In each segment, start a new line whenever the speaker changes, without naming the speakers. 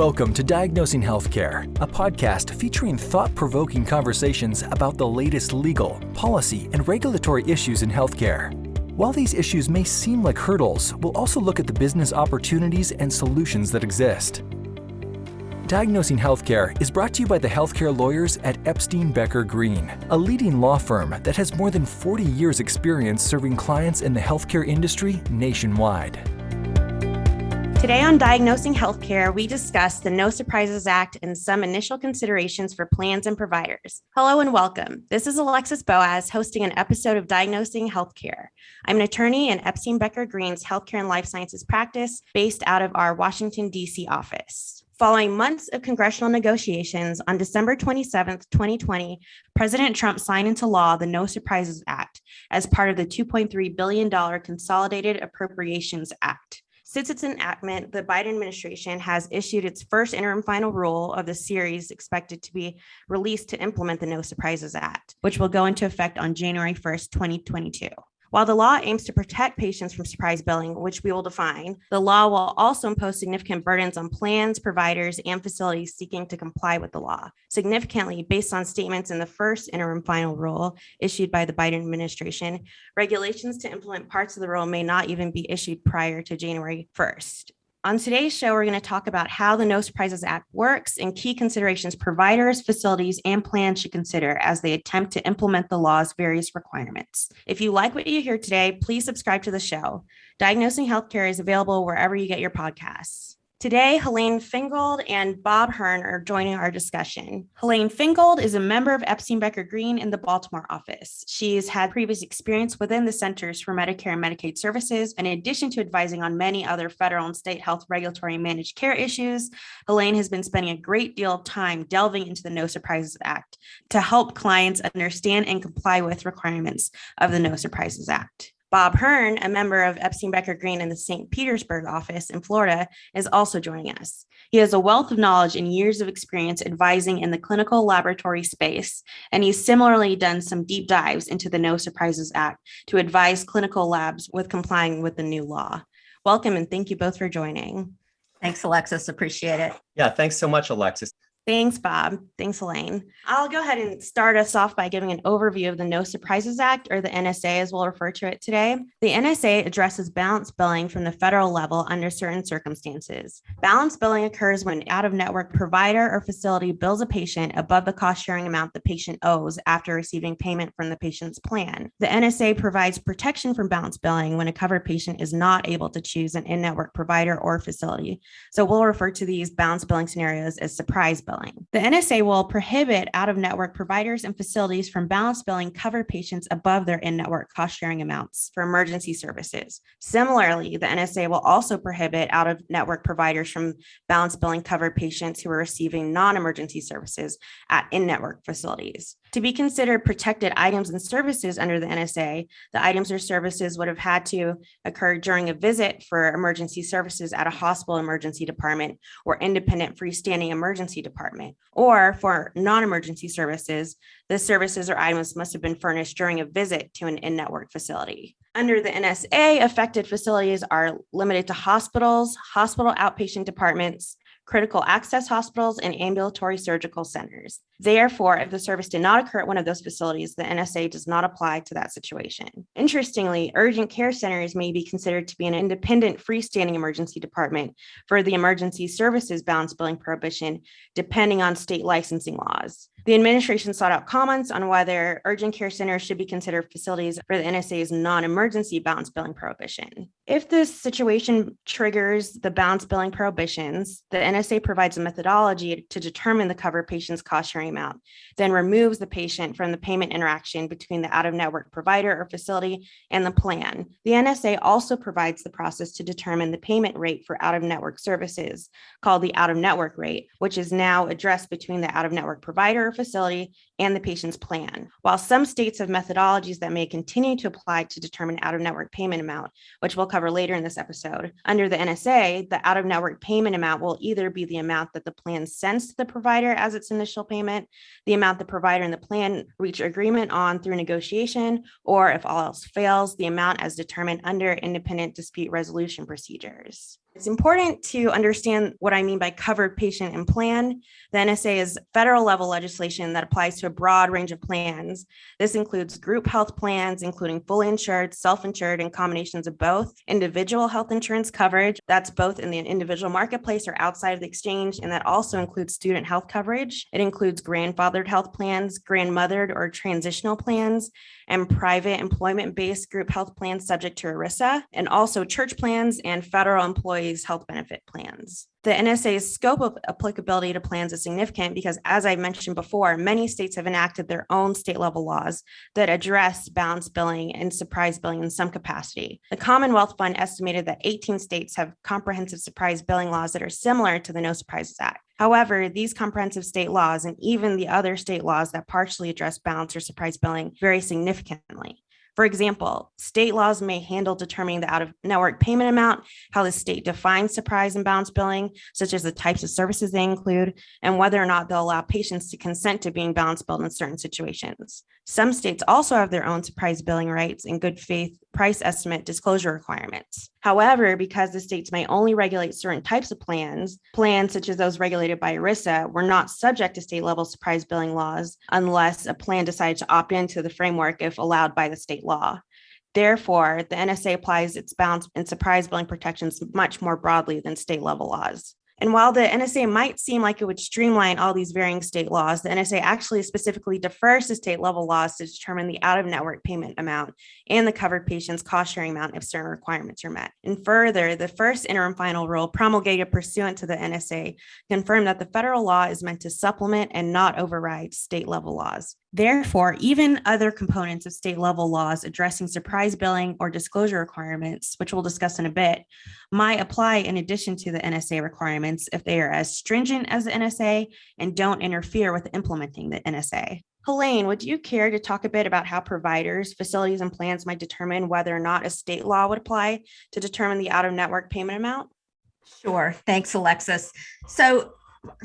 Welcome to Diagnosing Health Care, a podcast featuring thought-provoking conversations about the latest legal, policy, and regulatory issues in healthcare. While these issues may seem like hurdles, we'll also look at the business opportunities and solutions that exist. Diagnosing Healthcare is brought to you by the healthcare lawyers at Epstein Becker Green, a leading law firm that has more than 40 years' experience serving clients in the healthcare industry nationwide.
Today on Diagnosing Healthcare, we discuss the No Surprises Act and some initial considerations for plans and providers. Hello and welcome. This is Alexis Boaz hosting an episode of Diagnosing Healthcare. I'm an attorney in Epstein Becker Green's Healthcare and Life Sciences practice based out of our Washington, D.C. office. Following months of congressional negotiations, on December 27, 2020, President Trump signed into law the No Surprises Act as part of the $2.3 billion Consolidated Appropriations Act. Since its enactment, the Biden administration has issued its first interim final rule of the series expected to be released to implement the No Surprises Act, which will go into effect on January 1st, 2022. While the law aims to protect patients from surprise billing, which we will define, the law will also impose significant burdens on plans, providers, and facilities seeking to comply with the law. Significantly, based on statements in the first interim final rule issued by the Biden administration, regulations to implement parts of the rule may not even be issued prior to January 1st. On today's show, we're going to talk about how the No Surprises Act works and key considerations providers, facilities, and plans should consider as they attempt to implement the law's various requirements. If you like what you hear today, please subscribe to the show. Diagnosing Healthcare is available wherever you get your podcasts. Today, Helaine Fingold and Bob Hearn are joining our discussion. Helaine Fingold is a member of Epstein Becker Green in the Baltimore office. She's had previous experience within the Centers for Medicare and Medicaid Services. In addition to advising on many other federal and state health regulatory and managed care issues, Helaine has been spending a great deal of time delving into the No Surprises Act to help clients understand and comply with requirements of the No Surprises Act. Bob Hearn, a member of Epstein Becker Green in the St. Petersburg office in Florida, is also joining us. He has a wealth of knowledge and years of experience advising in the clinical laboratory space, and he's similarly done some deep dives into the No Surprises Act to advise clinical labs with complying with the new law. Welcome, and thank you both for joining.
Thanks, Alexis. Appreciate it.
Yeah, thanks so much, Alexis.
Thanks, Bob. Thanks, Helaine. I'll go ahead and start us off by giving an overview of the No Surprises Act, or the NSA as we'll refer to it today. The NSA addresses balance billing from the federal level under certain circumstances. Balance billing occurs when an out-of-network provider or facility bills a patient above the cost-sharing amount the patient owes after receiving payment from the patient's plan. The NSA provides protection from balance billing when a covered patient is not able to choose an in-network provider or facility. So we'll refer to these balance billing scenarios as surprise billing. The NSA will prohibit out-of-network providers and facilities from balance billing covered patients above their in-network cost-sharing amounts for emergency services. Similarly, the NSA will also prohibit out-of-network providers from balance billing covered patients who are receiving non-emergency services at in-network facilities. To be considered protected items and services under the NSA, the items or services would have had to occur during a visit for emergency services at a hospital emergency department or independent freestanding emergency department. Or for non-emergency services, the services or items must have been furnished during a visit to an in-network facility. Under the NSA, affected facilities are limited to hospitals, hospital outpatient departments, critical access hospitals, and ambulatory surgical centers. Therefore, if the service did not occur at one of those facilities, the NSA does not apply to that situation. Interestingly, urgent care centers may be considered to be an independent freestanding emergency department for the emergency services balance billing prohibition, depending on state licensing laws. The administration sought out comments on whether urgent care centers should be considered facilities for the NSA's non-emergency balance billing prohibition. If this situation triggers the balance billing prohibitions, the NSA provides a methodology to determine the covered patient's cost-sharing amount, then removes the patient from the payment interaction between the out-of-network provider or facility and the plan. The NSA also provides the process to determine the payment rate for out-of-network services, called the out-of-network rate, which is now addressed between the out-of-network provider or facility and the patient's plan. While some states have methodologies that may continue to apply to determine out-of-network payment amount, which we'll cover later in this episode, under the NSA, the out-of-network payment amount will either be the amount that the plan sends to the provider as its initial payment, the amount the provider and the plan reach agreement on through negotiation, or if all else fails, the amount as determined under independent dispute resolution procedures. It's important to understand what I mean by covered patient and plan. The NSA is federal level legislation that applies to a broad range of plans. This includes group health plans, including fully insured, self-insured, and combinations of both, individual health insurance coverage, that's both in the individual marketplace or outside of the exchange, and that also includes student health coverage. It includes grandfathered health plans, grandmothered or transitional plans, and private employment-based group health plans subject to ERISA, and also church plans and federal employees' health benefit plans. The NSA's scope of applicability to plans is significant because, as I mentioned before, many states have enacted their own state-level laws that address balance billing and surprise billing in some capacity. The Commonwealth Fund estimated that 18 states have comprehensive surprise billing laws that are similar to the No Surprises Act. However, these comprehensive state laws and even the other state laws that partially address balance or surprise billing vary significantly. For example, state laws may handle determining the out-of-network payment amount, how the state defines surprise and balance billing, such as the types of services they include, and whether or not they'll allow patients to consent to being balance billed in certain situations. Some states also have their own surprise billing rights and good faith price estimate disclosure requirements. However, because the states may only regulate certain types of plans such as those regulated by ERISA, were not subject to state level surprise billing laws unless a plan decided to opt into the framework if allowed by the state law. Therefore, the NSA applies its balance and surprise billing protections much more broadly than state level laws. And while the NSA might seem like it would streamline all these varying state laws, the NSA actually specifically defers to state level laws to determine the out-of-network payment amount and the covered patient's cost-sharing amount if certain requirements are met. And further, the first interim final rule promulgated pursuant to the NSA confirmed that the federal law is meant to supplement and not override state level laws. Therefore, even other components of state level laws addressing surprise billing or disclosure requirements, which we'll discuss in a bit, might apply in addition to the NSA requirements if they are as stringent as the NSA and don't interfere with implementing the NSA. Helaine, would you care to talk a bit about how providers, facilities, and plans might determine whether or not a state law would apply to determine the out-of-network payment amount?
Sure. Thanks, Alexis. So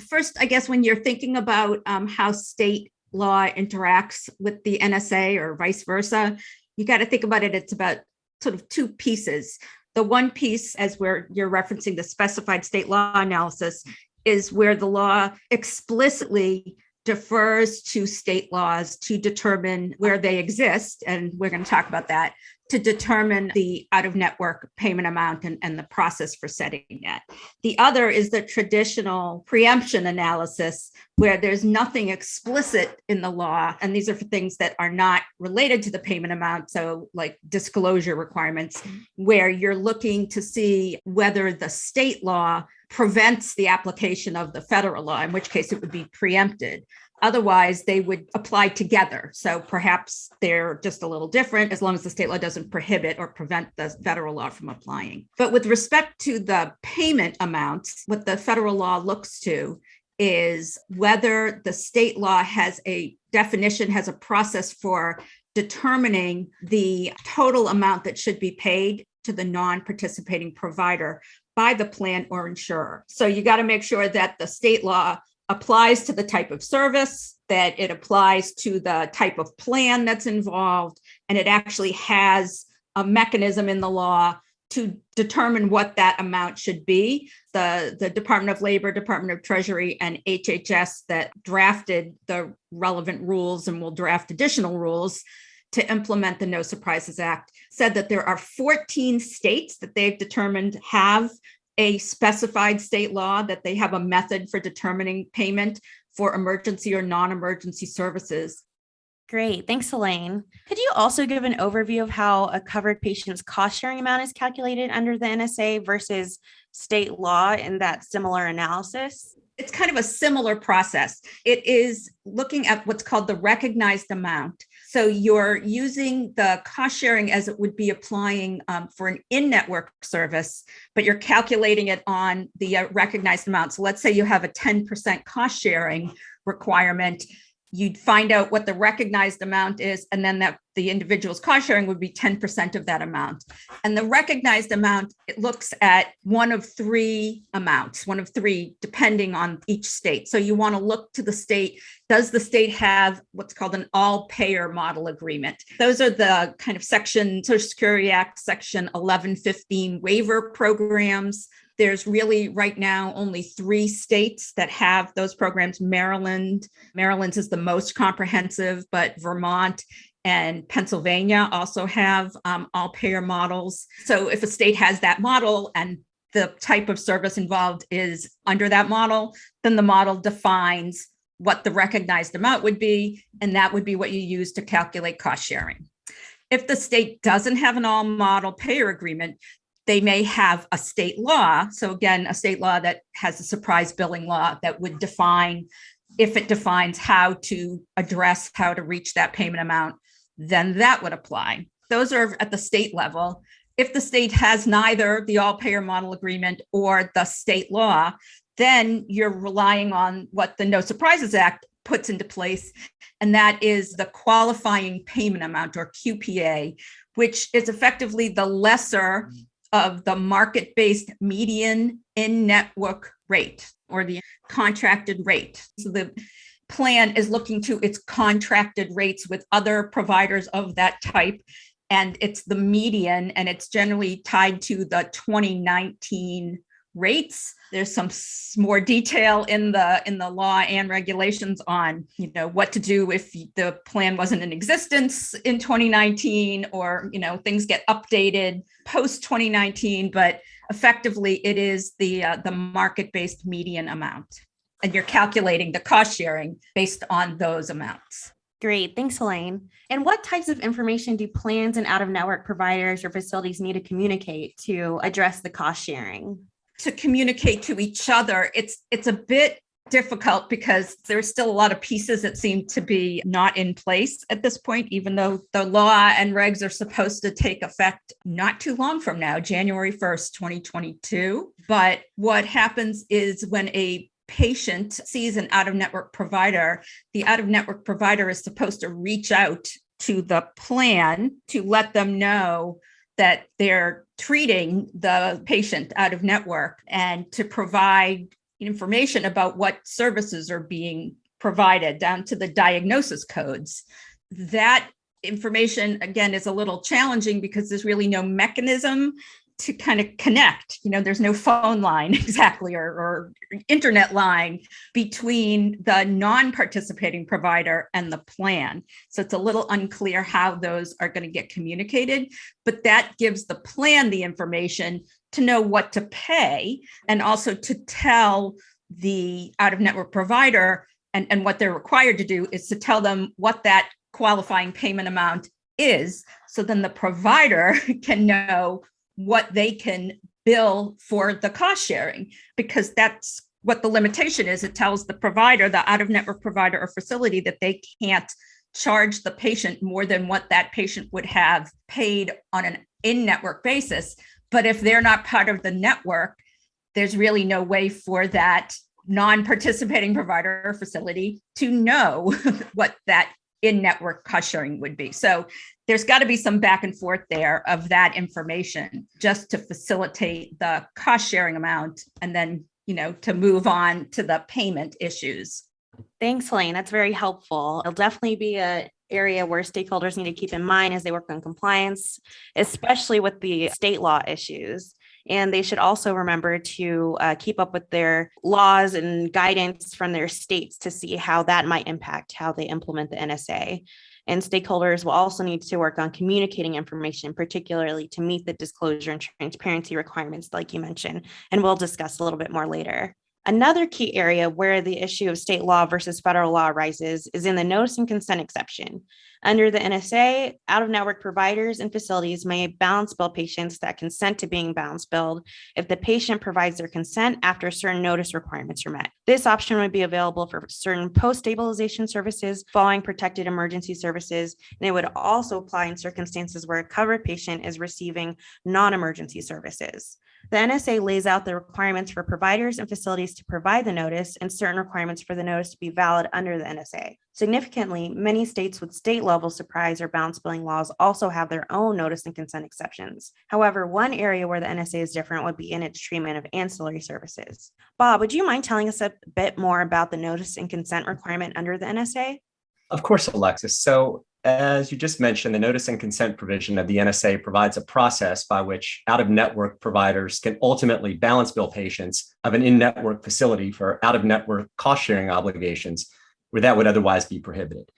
first, I guess when you're thinking about how state law interacts with the NSA or vice versa, you got to think about it. It's about sort of two pieces. The one piece, as you're referencing the specified state law analysis, is where the law explicitly defers to state laws to determine where they exist. And we're going to talk about that, to determine the out-of-network payment amount and the process for setting that. The other is the traditional preemption analysis, where there's nothing explicit in the law. And these are for things that are not related to the payment amount. So like disclosure requirements, where you're looking to see whether the state law prevents the application of the federal law, in which case it would be preempted. Otherwise, they would apply together. So perhaps they're just a little different as long as the state law doesn't prohibit or prevent the federal law from applying. But with respect to the payment amounts, what the federal law looks to is whether the state law has a definition, has a process for determining the total amount that should be paid to the non-participating provider by the plan or insurer. So you got to make sure that the state law applies to the type of service, that it applies to the type of plan that's involved, and it actually has a mechanism in the law to determine what that amount should be. The Department of Labor, Department of Treasury, and HHS that drafted the relevant rules and will draft additional rules to implement the No Surprises Act said that there are 14 states that they've determined have a specified state law, that they have a method for determining payment for emergency or non-emergency services.
Great. Thanks, Helaine. Could you also give an overview of how a covered patient's cost sharing amount is calculated under the NSA versus state law in that similar analysis?
It's kind of a similar process. It is looking at what's called the recognized amount. So you're using the cost sharing as it would be applying for an in-network service, but you're calculating it on the recognized amount. So let's say you have a 10% cost sharing requirement. You'd find out what the recognized amount is, and then that the individual's cost sharing would be 10% of that amount. And the recognized amount, it looks at one of three amounts, depending on each state. So you want to look to the state. Does the state have what's called an all-payer model agreement? Those are the kind of Social Security Act, Section 1115 waiver programs. There's really right now only 3 states that have those programs. Maryland's is the most comprehensive, but Vermont and Pennsylvania also have all payer models. So if a state has that model and the type of service involved is under that model, then the model defines what the recognized amount would be, and that would be what you use to calculate cost sharing. If the state doesn't have an all model payer agreement, they may have a state law. So again, a state law that has a surprise billing law that would define, if it defines how to address how to reach that payment amount, then that would apply. Those are at the state level. If the state has neither the all payer model agreement or the state law, then you're relying on what the No Surprises Act puts into place. And that is the qualifying payment amount, or QPA, which is effectively the lesser of the market-based median in-network rate, or the contracted rate. So the plan is looking to its contracted rates with other providers of that type, and it's the median, and it's generally tied to the 2019 rates. There's some more detail in the law and regulations on, what to do if the plan wasn't in existence in 2019, or, things get updated post 2019, but effectively it is the market-based median amount. And you're calculating the cost sharing based on those amounts.
Great. Thanks, Helaine. And what types of information do plans and out-of-network providers or facilities need to communicate to address the cost sharing?
To communicate to each other, it's a bit difficult because there's still a lot of pieces that seem to be not in place at this point, even though the law and regs are supposed to take effect not too long from now, January 1st, 2022. But what happens is when a patient sees an out-of-network provider, the out-of-network provider is supposed to reach out to the plan to let them know that they're treating the patient out of network, and to provide information about what services are being provided down to the diagnosis codes. That information, again, is a little challenging because there's really no mechanism to kind of connect. There's no phone line exactly, or internet line between the non-participating provider and the plan. So it's a little unclear how those are going to get communicated, but that gives the plan the information to know what to pay, and also to tell the out-of-network provider, and what they're required to do is to tell them what that qualifying payment amount is. So then the provider can know what they can bill for the cost sharing, because that's what the limitation is. It tells the provider, the out-of-network provider or facility, that they can't charge the patient more than what that patient would have paid on an in-network basis. But if they're not part of the network, there's really no way for that non-participating provider or facility to know what that in-network cost sharing would be. So there's got to be some back and forth there of that information, just to facilitate the cost sharing amount, and then, to move on to the payment issues.
Thanks, Helaine. That's very helpful. It'll definitely be an area where stakeholders need to keep in mind as they work on compliance, especially with the state law issues. And they should also remember to keep up with their laws and guidance from their states to see how that might impact how they implement the NSA. And stakeholders will also need to work on communicating information, particularly to meet the disclosure and transparency requirements, like you mentioned, and we'll discuss a little bit more later. Another key area where the issue of state law versus federal law arises is in the notice and consent exception. Under the NSA, out-of-network providers and facilities may balance bill patients that consent to being balance billed if the patient provides their consent after certain notice requirements are met. This option would be available for certain post-stabilization services following protected emergency services, and it would also apply in circumstances where a covered patient is receiving non-emergency services. The NSA lays out the requirements for providers and facilities to provide the notice, and certain requirements for the notice to be valid under the NSA. Significantly, many states with state-level surprise or balance billing laws also have their own notice and consent exceptions. However, one area where the NSA is different would be in its treatment of ancillary services. Bob, would you mind telling us a bit more about the notice and consent requirement under the NSA?
Of course, Alexis. So As you just mentioned, the notice and consent provision of the NSA provides a process by which out-of-network providers can ultimately balance bill patients of an in-network facility for out-of-network cost-sharing obligations where that would otherwise be prohibited.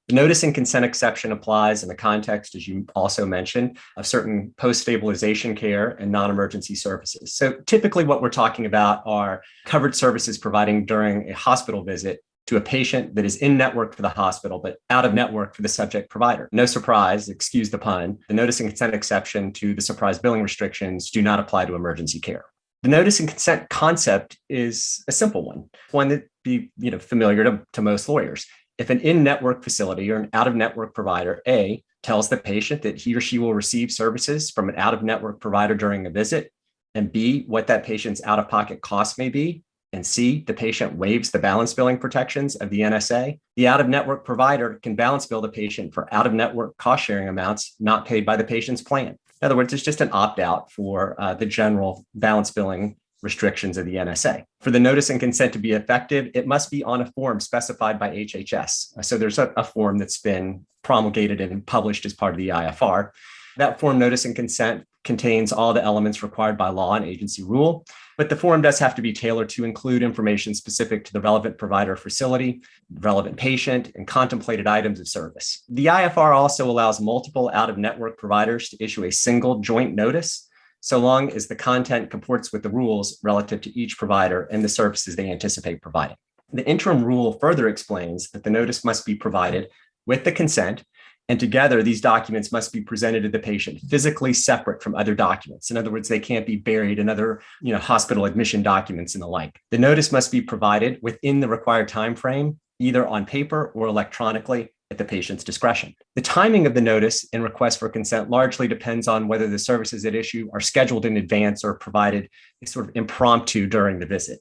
The notice and consent exception applies in the context, as you also mentioned, of certain post-stabilization care and non-emergency services. So typically what we're talking about are covered services providing during a hospital visit to a patient that is in network for the hospital, but out of network for the subject provider. No surprise, excuse the pun, the notice and consent exception to the surprise billing restrictions do not apply to emergency care. The notice and consent concept is a simple one that be familiar to most lawyers. If an in-network facility or an out-of-network provider, A, tells the patient that he or she will receive services from an out-of-network provider during a visit, and B, what that patient's out-of-pocket costs may be, and C, the patient waives the balance billing protections of the NSA, the out-of-network provider can balance bill the patient for out-of-network cost-sharing amounts not paid by the patient's plan. In other words, it's just an opt-out for the general balance billing restrictions of the NSA. For the notice and consent to be effective, it must be on a form specified by HHS. So there's a form that's been promulgated and published as part of the IFR. That form notice and consent contains all the elements required by law and agency rule, but the form does have to be tailored to include information specific to the relevant provider facility, relevant patient, and contemplated items of service. The IFR also allows multiple out-of-network providers to issue a single joint notice, so long as the content comports with the rules relative to each provider and the services they anticipate providing. The interim rule further explains that the notice must be provided with the consent, and together these documents must be presented to the patient physically separate from other documents. In other words, they can't be buried in other hospital admission documents and the like. The notice must be provided within the required time frame, either on paper or electronically, at the patient's discretion. The timing of the notice and request for consent largely depends on whether the services at issue are scheduled in advance or provided sort of impromptu during the visit.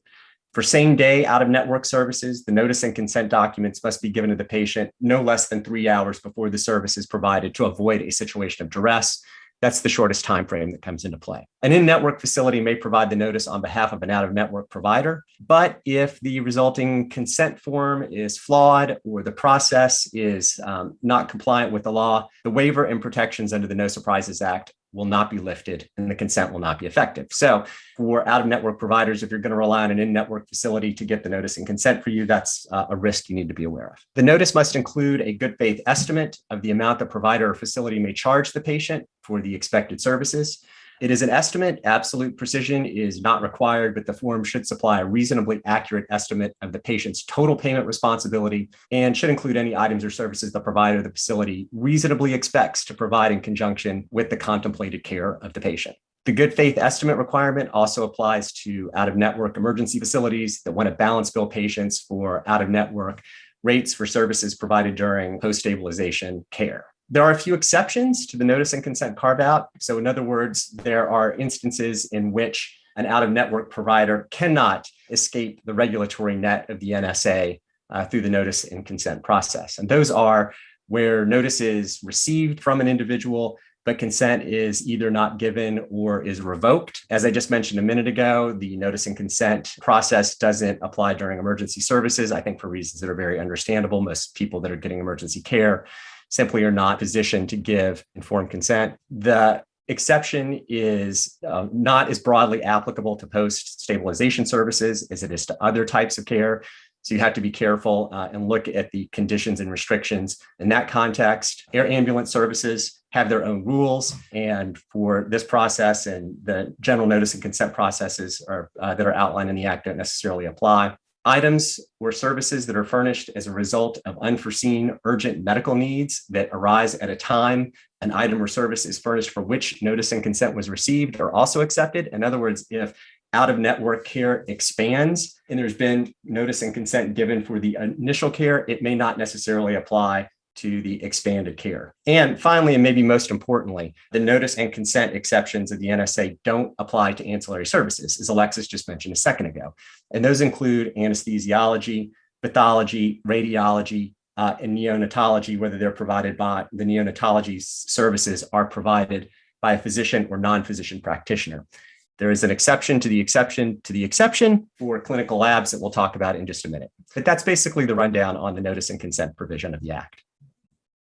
For same-day out-of-network services, the notice and consent documents must be given to the patient no less than 3 hours before the service is provided to avoid a situation of duress. That's the shortest time frame that comes into play. An in-network facility may provide the notice on behalf of an out-of-network provider, but if the resulting consent form is flawed or the process is not compliant with the law, the waiver and protections under the No Surprises Act will not be lifted and the consent will not be effective. So for out-of-network providers, if you're going to rely on an in-network facility to get the notice and consent for you, that's a risk you need to be aware of. The notice must include a good faith estimate of the amount the provider or facility may charge the patient for the expected services. It is an estimate. Absolute precision is not required, but the form should supply a reasonably accurate estimate of the patient's total payment responsibility and should include any items or services the provider or the facility reasonably expects to provide in conjunction with the contemplated care of the patient. The good faith estimate requirement also applies to out-of-network emergency facilities that want to balance bill patients for out-of-network rates for services provided during post-stabilization care. There are a few exceptions to the notice and consent carve-out. So in other words, there are instances in which an out-of-network provider cannot escape the regulatory net of the NSA through the notice and consent process. And those are where notice is received from an individual, but consent is either not given or is revoked. As I just mentioned a minute ago, the notice and consent process doesn't apply during emergency services, I think for reasons that are very understandable. Most people that are getting emergency care simply are not positioned to give informed consent. The exception is not as broadly applicable to post-stabilization services as it is to other types of care. So you have to be careful and look at the conditions and restrictions in that context. Air ambulance services have their own rules. And for this process and the general notice and consent processes that are outlined in the Act don't necessarily apply. Items or services that are furnished as a result of unforeseen urgent medical needs that arise at a time an item or service is furnished for which notice and consent was received are also accepted. In other words, if out-of-network care expands and there's been notice and consent given for the initial care, it may not necessarily apply to the expanded care. And finally, and maybe most importantly, the notice and consent exceptions of the NSA don't apply to ancillary services, as Alexis just mentioned a second ago. And those include anesthesiology, pathology, radiology, and neonatology, whether they're provided by the neonatology services are provided by a physician or non-physician practitioner. There is an exception to the exception to the exception for clinical labs that we'll talk about in just a minute. But that's basically the rundown on the notice and consent provision of the Act.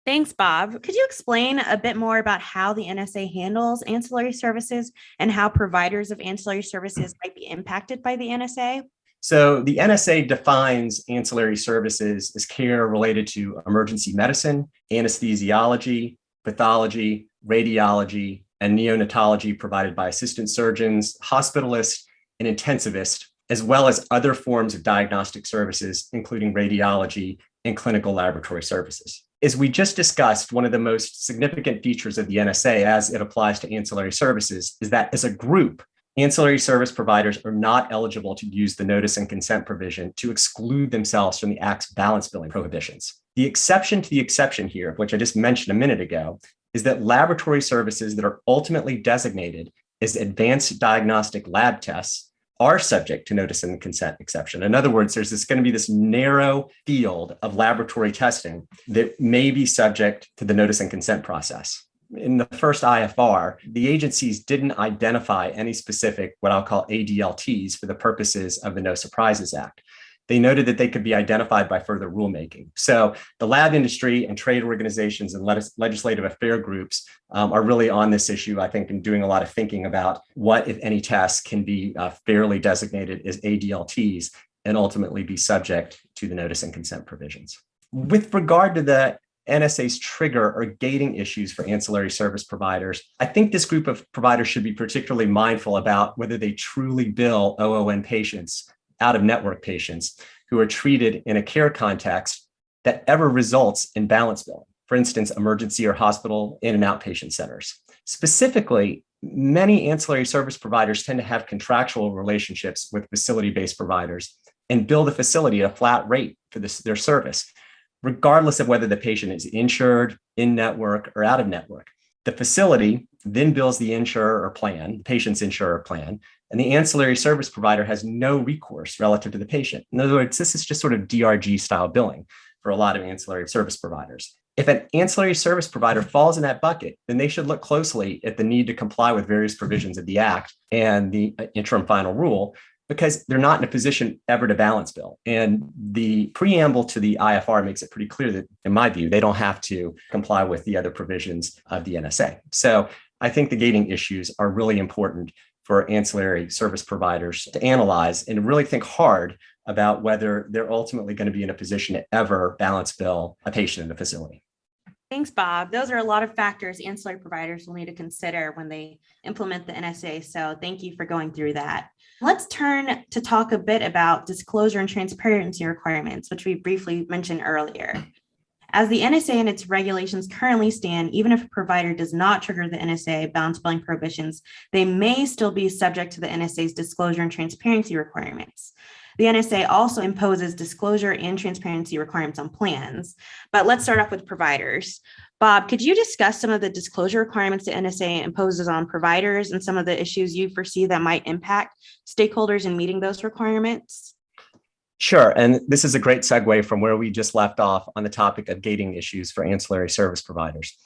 Thanks, Bob. Could you explain a bit more about how the NSA handles ancillary services and how providers of ancillary services might be impacted by the NSA?
So the NSA defines ancillary services as care related to emergency medicine, anesthesiology, pathology, radiology, and neonatology provided by assistant surgeons, hospitalists, and intensivists, as well as other forms of diagnostic services, including radiology and clinical laboratory services. As we just discussed, one of the most significant features of the NSA as it applies to ancillary services is that as a group, ancillary service providers are not eligible to use the notice and consent provision to exclude themselves from the Act's balance billing prohibitions. The exception to the exception here, which I just mentioned a minute ago, is that laboratory services that are ultimately designated as advanced diagnostic lab tests are subject to notice and consent exception. In other words, there's going to be this narrow field of laboratory testing that may be subject to the notice and consent process. In the first IFR, the agencies didn't identify any specific, what I'll call ADLTs for the purposes of the No Surprises Act. They noted that they could be identified by further rulemaking. So the lab industry and trade organizations and legislative affair groups are really on this issue, I think, and doing a lot of thinking about what, if any, tests can be fairly designated as ADLTs and ultimately be subject to the notice and consent provisions. With regard to the NSA's trigger or gating issues for ancillary service providers, I think this group of providers should be particularly mindful about whether they truly bill OON patients, out-of-network patients, who are treated in a care context that ever results in balance billing. For instance, emergency or hospital in and outpatient centers. Specifically, many ancillary service providers tend to have contractual relationships with facility-based providers and bill the facility at a flat rate for their service, regardless of whether the patient is insured, in-network, or out-of-network. The facility then bills the insurer or plan, the patient's insurer plan, and the ancillary service provider has no recourse relative to the patient. In other words, this is just sort of DRG style billing for a lot of ancillary service providers. If an ancillary service provider falls in that bucket, then they should look closely at the need to comply with various provisions of the Act and the interim final rule, because they're not in a position ever to balance bill. And the preamble to the IFR makes it pretty clear that, in my view, they don't have to comply with the other provisions of the NSA. So I think the gating issues are really important for ancillary service providers to analyze and really think hard about whether they're ultimately going to be in a position to ever balance bill a patient in the facility.
Thanks, Bob. Those are a lot of factors ancillary providers will need to consider when they implement the NSA. So thank you for going through that. Let's turn to talk a bit about disclosure and transparency requirements, which we briefly mentioned earlier. As the NSA and its regulations currently stand, even if a provider does not trigger the NSA balance billing prohibitions, they may still be subject to the NSA's disclosure and transparency requirements. The NSA also imposes disclosure and transparency requirements on plans. But let's start off with providers. Bob, could you discuss some of the disclosure requirements the NSA imposes on providers and some of the issues you foresee that might impact stakeholders in meeting those requirements?
Sure. And this is a great segue from where we just left off on the topic of gating issues for ancillary service providers.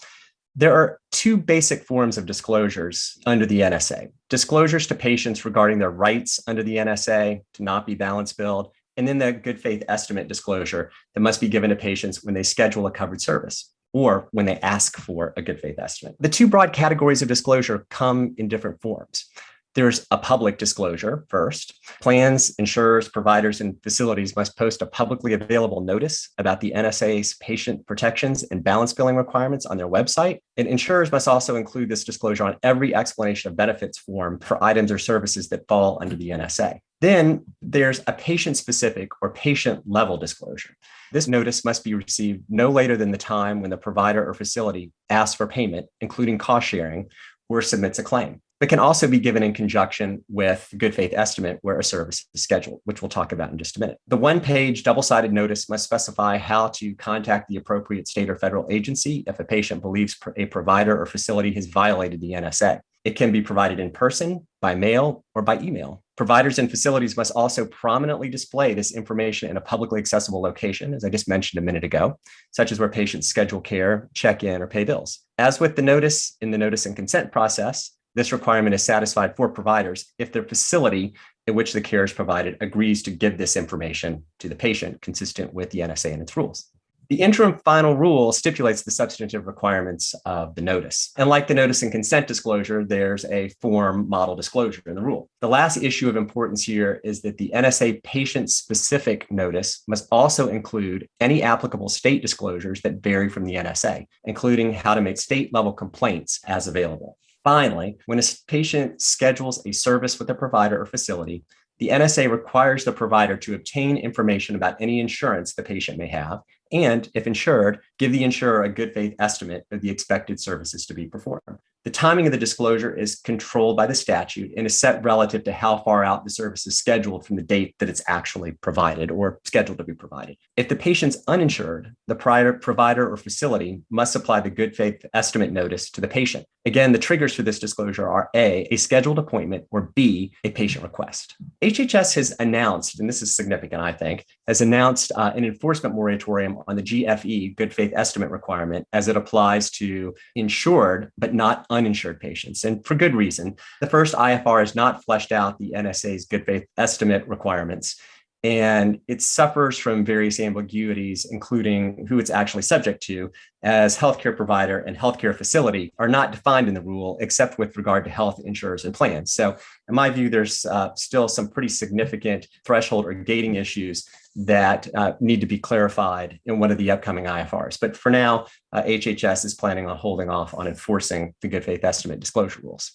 There are two basic forms of disclosures under the NSA: disclosures to patients regarding their rights under the NSA to not be balance billed, and then the good faith estimate disclosure that must be given to patients when they schedule a covered service or when they ask for a good faith estimate. The two broad categories of disclosure come in different forms. There's a public disclosure first. Plans, insurers, providers, and facilities must post a publicly available notice about the NSA's patient protections and balance billing requirements on their website. And insurers must also include this disclosure on every explanation of benefits form for items or services that fall under the NSA. Then there's a patient-specific or patient-level disclosure. This notice must be received no later than the time when the provider or facility asks for payment, including cost sharing, or submits a claim. But can also be given in conjunction with good faith estimate where a service is scheduled, which we'll talk about in just a minute. The one-page double-sided notice must specify how to contact the appropriate state or federal agency if a patient believes a provider or facility has violated the NSA. It can be provided in person, by mail, or by email. Providers and facilities must also prominently display this information in a publicly accessible location, as I just mentioned a minute ago, such as where patients schedule care, check in, or pay bills. As with the notice in the notice and consent process, this requirement is satisfied for providers if their facility in which the care is provided agrees to give this information to the patient consistent with the NSA and its rules. The interim final rule stipulates the substantive requirements of the notice. And like the notice and consent disclosure, there's a form model disclosure in the rule. The last issue of importance here is that the NSA patient-specific notice must also include any applicable state disclosures that vary from the NSA, including how to make state-level complaints as available. Finally, when a patient schedules a service with a provider or facility, the NSA requires the provider to obtain information about any insurance the patient may have, and, if insured, give the insurer a good faith estimate of the expected services to be performed. The timing of the disclosure is controlled by the statute and is set relative to how far out the service is scheduled from the date that it's actually provided or scheduled to be provided. If the patient's uninsured, the provider or facility must supply the good faith estimate notice to the patient. Again, the triggers for this disclosure are A, a scheduled appointment, or B, a patient request. HHS has announced, and this is significant, I think, has announced an enforcement moratorium on the GFE, good faith estimate requirement, as it applies to insured but not uninsured patients, and for good reason. The first IFR has not fleshed out the NSA's good faith estimate requirements, and it suffers from various ambiguities, including who it's actually subject to, as healthcare provider and healthcare facility are not defined in the rule, except with regard to health insurers and plans. So in my view, there's still some pretty significant threshold or gating issues that need to be clarified in one of the upcoming IFRs. But for now, HHS is planning on holding off on enforcing the good faith estimate disclosure rules.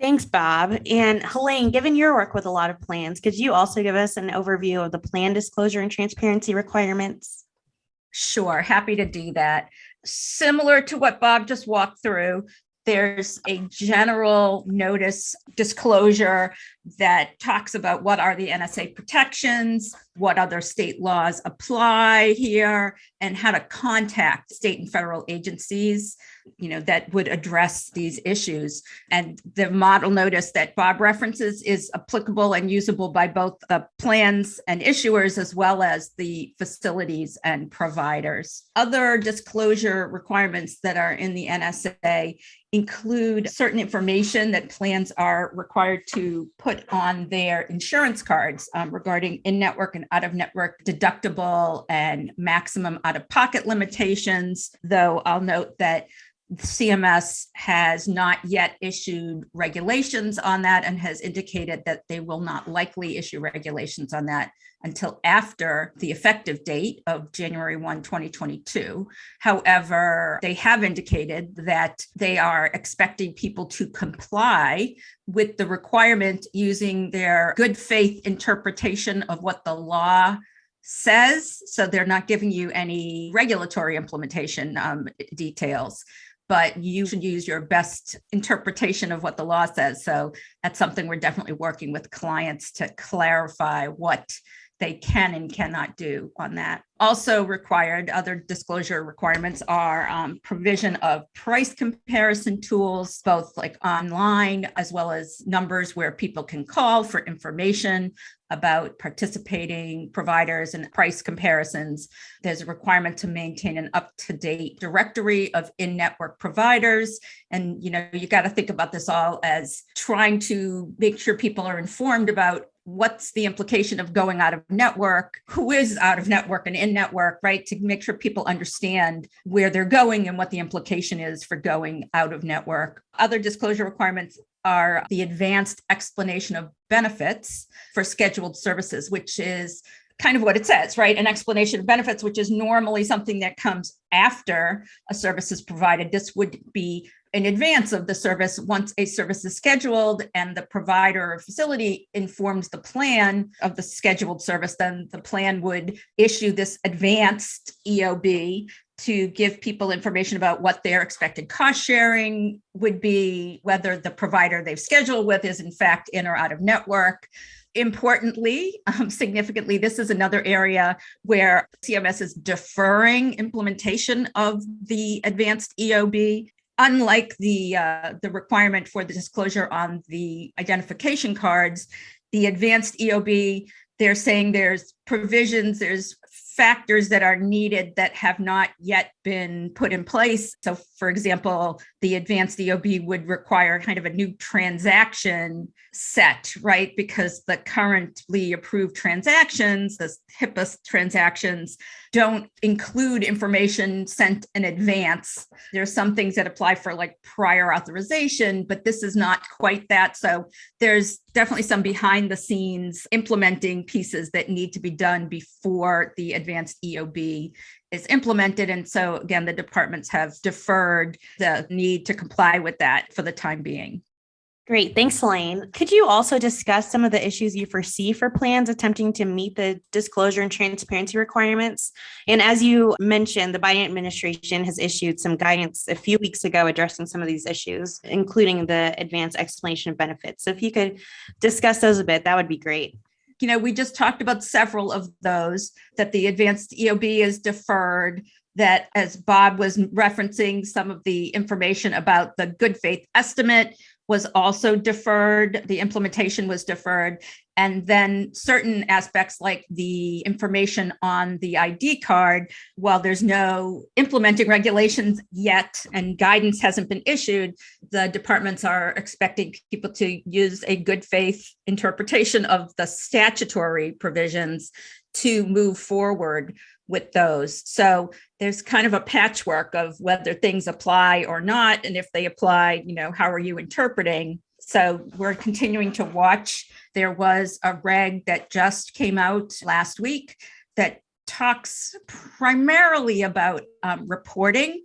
Thanks, Bob. And Helaine, given your work with a lot of plans, could you also give us an overview of the plan disclosure and transparency requirements?
Sure, happy to do that. Similar to what Bob just walked through, there's a general notice disclosure that talks about what are the NSA protections, what other state laws apply here, and how to contact state and federal agencies, that would address these issues. And the model notice that Bob references is applicable and usable by both the plans and issuers, as well as the facilities and providers. Other disclosure requirements that are in the NSA include certain information that plans are required to put on their insurance cards regarding in-network and out-of-network deductible and maximum out-of-pocket limitations, though I'll note that CMS has not yet issued regulations on that and has indicated that they will not likely issue regulations on that until after the effective date of January 1, 2022. However, they have indicated that they are expecting people to comply with the requirement using their good faith interpretation of what the law says. So they're not giving you any regulatory implementation details, but you should use your best interpretation of what the law says. So that's something we're definitely working with clients to clarify what they can and cannot do on that. Also required, other disclosure requirements are provision of price comparison tools, both like online as well as numbers where people can call for information about participating providers and price comparisons. There's a requirement to maintain an up-to-date directory of in-network providers. And, you got to think about this all as trying to make sure people are informed about what's the implication of going out of network, who is out of network and in network, right? To make sure people understand where they're going and what the implication is for going out of network. Other disclosure requirements are the advanced explanation of benefits for scheduled services, which is kind of what it says, right? An explanation of benefits, which is normally something that comes after a service is provided. This would be in advance of the service. Once a service is scheduled and the provider or facility informs the plan of the scheduled service, then the plan would issue this advanced EOB to give people information about what their expected cost sharing would be, whether the provider they've scheduled with is in fact in or out of network. Importantly, significantly, this is another area where CMS is deferring implementation of the advanced EOB. Unlike the requirement for the disclosure on the identification cards, the advanced EOB, they're saying there's provisions, there's factors that are needed that have not yet been put in place. So, for example, the advanced EOB would require kind of a new transaction set, right? Because the currently approved transactions, the HIPAA transactions, don't include information sent in advance. There's some things that apply for like prior authorization, but this is not quite that. So there's definitely some behind the scenes implementing pieces that need to be done before the advanced EOB is implemented. And so again, the departments have deferred the need to comply with that for the time being.
Great. Thanks, Helaine. Could you also discuss some of the issues you foresee for plans attempting to meet the disclosure and transparency requirements? And as you mentioned, the Biden administration has issued some guidance a few weeks ago addressing some of these issues, including the advanced explanation of benefits. So if you could discuss those a bit, that would be great.
We just talked about several of those, that the advanced EOB is deferred, that as Bob was referencing, some of the information about the good faith estimate was also deferred. The implementation was deferred. And then certain aspects like the information on the ID card, while there's no implementing regulations yet and guidance hasn't been issued, the departments are expecting people to use a good faith interpretation of the statutory provisions to move forward with those. So there's kind of a patchwork of whether things apply or not. And if they apply, how are you interpreting? So we're continuing to watch. There was a reg that just came out last week that talks primarily about reporting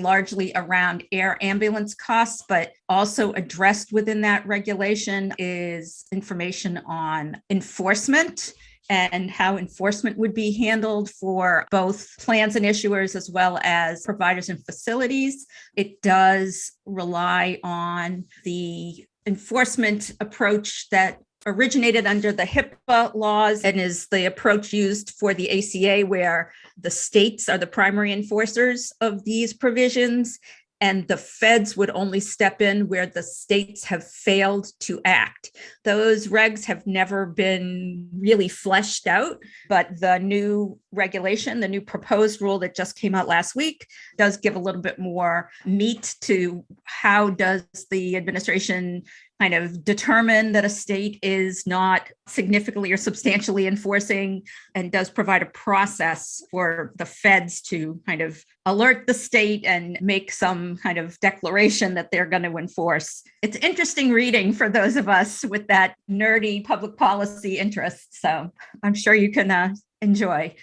largely around air ambulance costs, but also addressed within that regulation is information on enforcement and how enforcement would be handled for both plans and issuers as well as providers and facilities. It does rely on the enforcement approach that originated under the HIPAA laws and is the approach used for the ACA, where the states are the primary enforcers of these provisions, and the feds would only step in where the states have failed to act. Those regs have never been really fleshed out, but the new regulation, the new proposed rule that just came out last week, does give a little bit more meat to how does the administration kind of determine that a state is not significantly or substantially enforcing, and does provide a process for the feds to kind of alert the state and make some kind of declaration that they're going to enforce. It's interesting reading for those of us with that nerdy public policy interest. So I'm sure you can enjoy.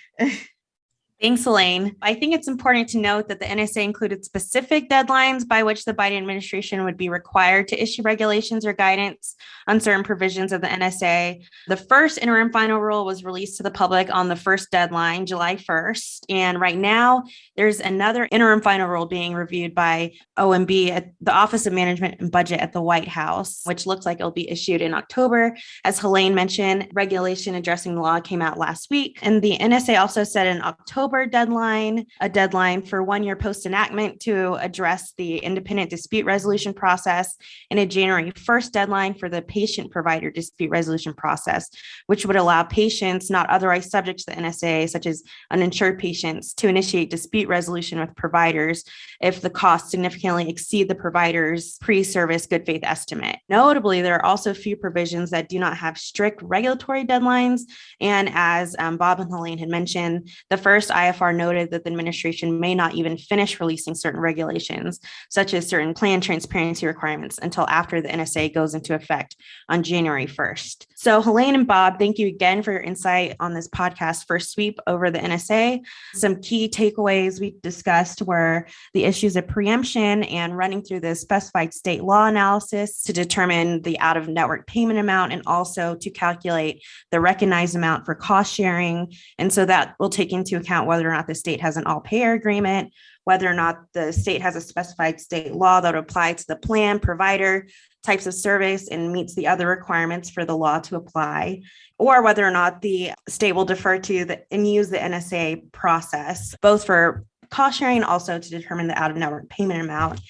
Thanks, Helaine. I think it's important to note that the NSA included specific deadlines by which the Biden administration would be required to issue regulations or guidance on certain provisions of the NSA. The first interim final rule was released to the public on the first deadline, July 1st. And right now, there's another interim final rule being reviewed by OMB at the Office of Management and Budget at the White House, which looks like it'll be issued in October. As Helaine mentioned, regulation addressing the law came out last week. And the NSA also set an October deadline, a deadline for 1 year post enactment to address the independent dispute resolution process, and a January 1st deadline for the patient provider dispute resolution process, which would allow patients not otherwise subject to the NSA, such as uninsured patients, to initiate dispute resolution with providers if the costs significantly exceed the provider's pre-service good faith estimate. Notably, there are also a few provisions that do not have strict regulatory deadlines. And as Bob and Helaine had mentioned, the first IFR noted that the administration may not even finish releasing certain regulations, such as certain plan transparency requirements, until after the NSA goes into effect on January 1st. So Helaine and Bob, thank you again for your insight on this podcast first sweep over the NSA. Some key takeaways we discussed were the issues of preemption and running through the specified state law analysis to determine the out-of-network payment amount, and also to calculate the recognized amount for cost sharing. And so that will take into account whether or not the state has an all-payer agreement, whether or not the state has a specified state law that would apply to the plan, provider, types of service, and meets the other requirements for the law to apply, or whether or not the state will defer to and use the NSA process, both for cost sharing and also to determine the out-of-network payment amount.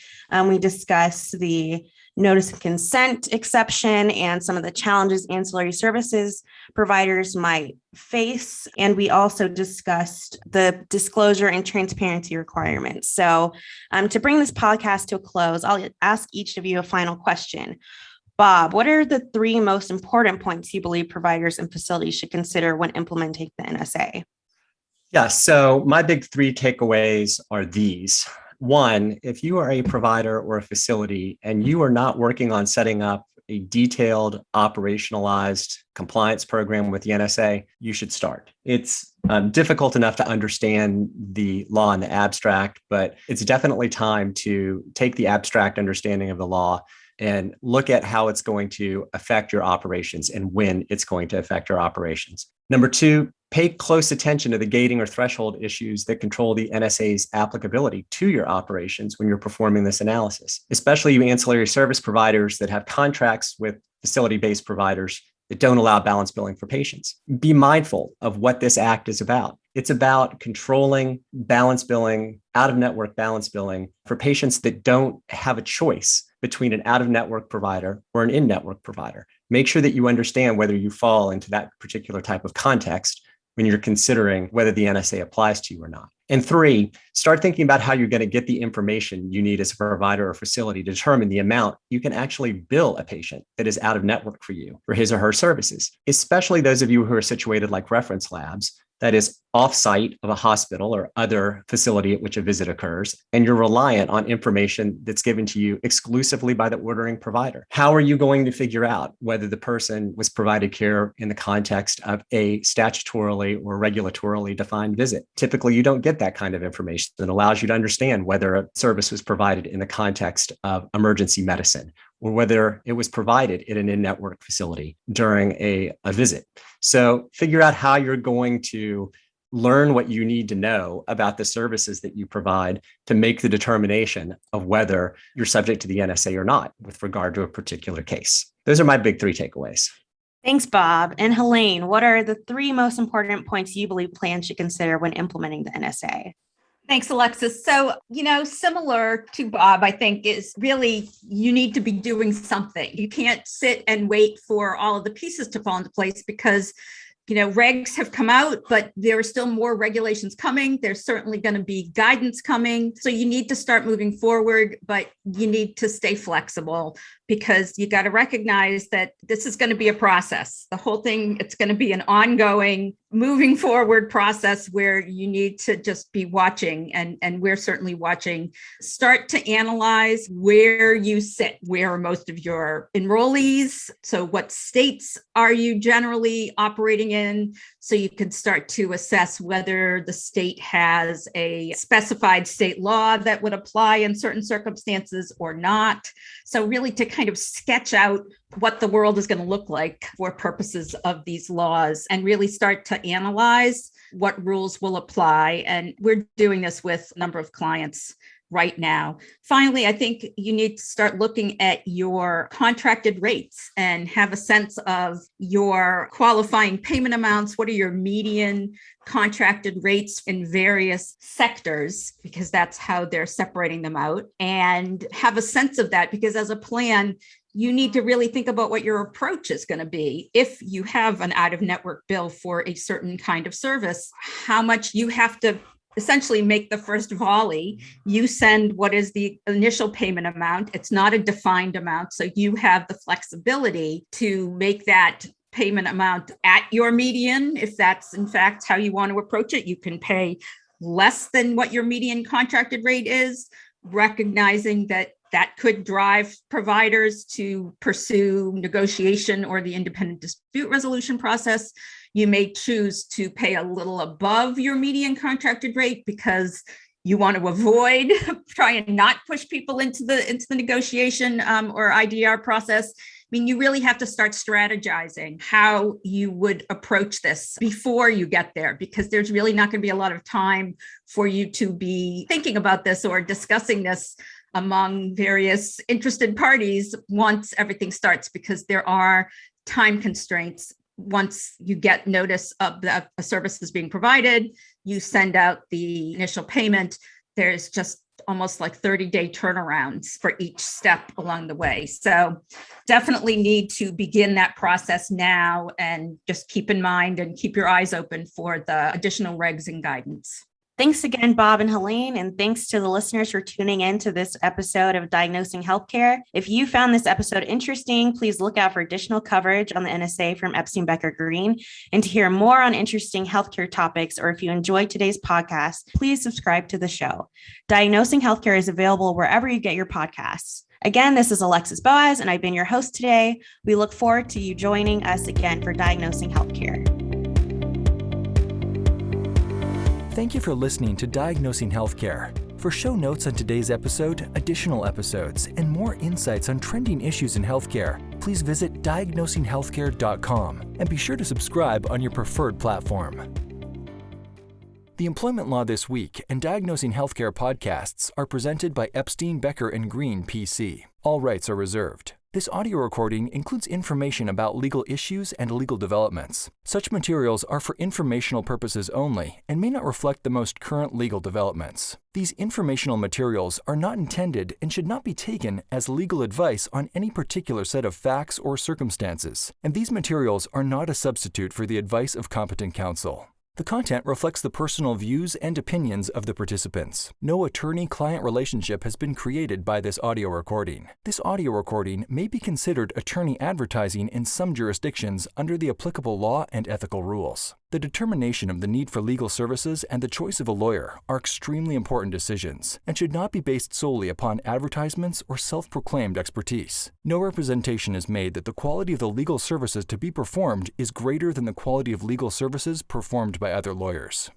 We discussed the notice and consent exception and some of the challenges ancillary services providers might face. And we also discussed the disclosure and transparency requirements. So to bring this podcast to a close, I'll ask each of you a final question. Bob, what are the three most important points you believe providers and facilities should consider when implementing the NSA?
Yeah, so my big three takeaways are these. One, if you are a provider or a facility and you are not working on setting up a detailed, operationalized compliance program with the NSA, you should start. It's difficult enough to understand the law in the abstract, but it's definitely time to take the abstract understanding of the law and look at how it's going to affect your operations and when it's going to affect your operations. Number two, pay close attention to the gating or threshold issues that control the NSA's applicability to your operations when you're performing this analysis, especially you ancillary service providers that have contracts with facility-based providers that don't allow balance billing for patients. Be mindful of what this act is about. It's about controlling balance billing, out-of-network balance billing for patients that don't have a choice between an out-of-network provider or an in-network provider. Make sure that you understand whether you fall into that particular type of context when you're considering whether the NSA applies to you or not. And three, start thinking about how you're going to get the information you need as a provider or facility to determine the amount you can actually bill a patient that is out of network for you for his or her services, especially those of you who are situated like reference labs, that is off-site of a hospital or other facility at which a visit occurs, and you're reliant on information that's given to you exclusively by the ordering provider. How are you going to figure out whether the person was provided care in the context of a statutorily or regulatorily defined visit? Typically, you don't get that kind of information that allows you to understand whether a service was provided in the context of emergency medicine or whether it was provided in an in-network facility during a visit. So figure out how you're going to learn what you need to know about the services that you provide to make the determination of whether you're subject to the NSA or not with regard to a particular case. Those are my big three takeaways.
Thanks, Bob. And Helaine, what are the three most important points you believe plans should consider when implementing the NSA?
Thanks, Alexis. So, similar to Bob, I think is really you need to be doing something. You can't sit and wait for all of the pieces to fall into place because, regs have come out, but there are still more regulations coming. There's certainly going to be guidance coming. So you need to start moving forward, but you need to stay flexible because you got to recognize that this is going to be a process. The whole thing, it's going to be an ongoing, moving forward process where you need to just be watching, and we're certainly watching. Start to analyze where you sit, where are most of your enrollees. So what states are you generally operating in? So you can start to assess whether the state has a specified state law that would apply in certain circumstances or not. So really to kind of sketch out what the world is going to look like for purposes of these laws and really start to analyze what rules will apply. And we're doing this with a number of clients right now. Finally, I think you need to start looking at your contracted rates and have a sense of your qualifying payment amounts. What are your median contracted rates in various sectors? Because that's how they're separating them out, and have a sense of that, because as a plan, you need to really think about what your approach is going to be. If you have an out-of-network bill for a certain kind of service, how much you have to essentially make the first volley. You send what is the initial payment amount. It's not a defined amount. So you have the flexibility to make that payment amount at your median. If that's in fact how you want to approach it, you can pay less than what your median contracted rate is, recognizing that that could drive providers to pursue negotiation or the independent dispute resolution process. You may choose to pay a little above your median contracted rate because you want to avoid trying to not push people into the negotiation or IDR process. I mean, you really have to start strategizing how you would approach this before you get there, because there's really not going to be a lot of time for you to be thinking about this or discussing this among various interested parties once everything starts, because there are time constraints. Once you get notice of a service is being provided, you send out the initial payment. There's just almost like 30-day turnarounds for each step along the way. So definitely need to begin that process now, and just keep in mind and keep your eyes open for the additional regs and guidance.
Thanks again, Bob and Helaine, and thanks to the listeners for tuning in to this episode of Diagnosing Health Care. If you found this episode interesting, please look out for additional coverage on the NSA from Epstein Becker Green. And to hear more on interesting healthcare topics, or if you enjoyed today's podcast, please subscribe to the show. Diagnosing Healthcare is available wherever you get your podcasts. Again, this is Alexis Boaz, and I've been your host today. We look forward to you joining us again for Diagnosing Healthcare.
Thank you for listening to Diagnosing Healthcare. For show notes on today's episode, additional episodes, and more insights on trending issues in healthcare, please visit diagnosinghealthcare.com and be sure to subscribe on your preferred platform. The Employment Law This Week and Diagnosing Healthcare podcasts are presented by Epstein Becker Green, PC. All rights are reserved. This audio recording includes information about legal issues and legal developments. Such materials are for informational purposes only and may not reflect the most current legal developments. These informational materials are not intended and should not be taken as legal advice on any particular set of facts or circumstances, and these materials are not a substitute for the advice of competent counsel. The content reflects the personal views and opinions of the participants. No attorney-client relationship has been created by this audio recording. This audio recording may be considered attorney advertising in some jurisdictions under the applicable law and ethical rules. The determination of the need for legal services and the choice of a lawyer are extremely important decisions and should not be based solely upon advertisements or self-proclaimed expertise. No representation is made that the quality of the legal services to be performed is greater than the quality of legal services performed by other lawyers.